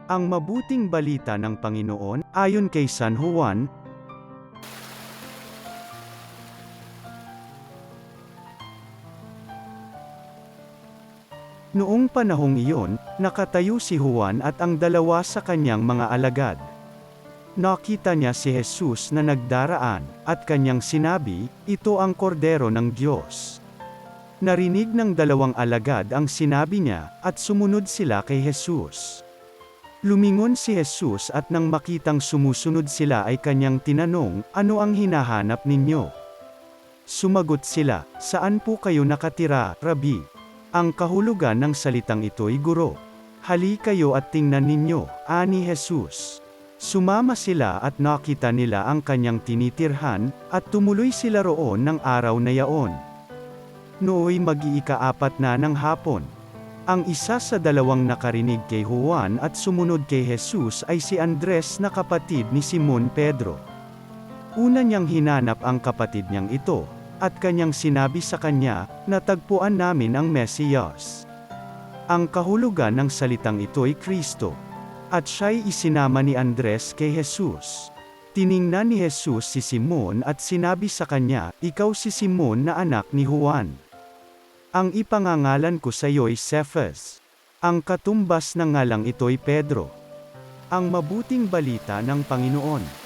Ang mabuting balita ng Panginoon, ayon kay San Juan. Noong panahong iyon, nakatayo si Juan at ang dalawa sa kanyang mga alagad. Nakita niya si Jesus na nagdaraan, at kanyang sinabi, "Ito ang kordero ng Diyos." Narinig ng dalawang alagad ang sinabi niya, at sumunod sila kay Jesus. Lumingon si Jesus at nang makitang sumusunod sila ay kanyang tinanong, "Ano ang hinahanap ninyo?" Sumagot sila, "Saan po kayo nakatira, Rabi?" Ang kahulugan ng salitang ito'y guro. "Hali kayo at tingnan ninyo," ani Jesus. Sumama sila at nakita nila ang kanyang tinitirhan, at tumuloy sila roon ng araw na yaon. Nooy mag-iikaapat na ng hapon. Ang isa sa dalawang nakarinig kay Juan at sumunod kay Jesus ay si Andres na kapatid ni Simon Pedro. Una niyang hinanap ang kapatid niyang ito, at kanyang sinabi sa kanya, "Natagpuan namin ang Mesiyas." Ang kahulugan ng salitang ito'y Kristo. At siya'y isinama ni Andres kay Jesus. Tiningnan ni Jesus si Simon at sinabi sa kanya, "Ikaw si Simon na anak ni Juan. Ang ipangangalan ko sa iyo'y Cephas." Ang katumbas ng ngalang ito'y Pedro. Ang mabuting balita ng Panginoon.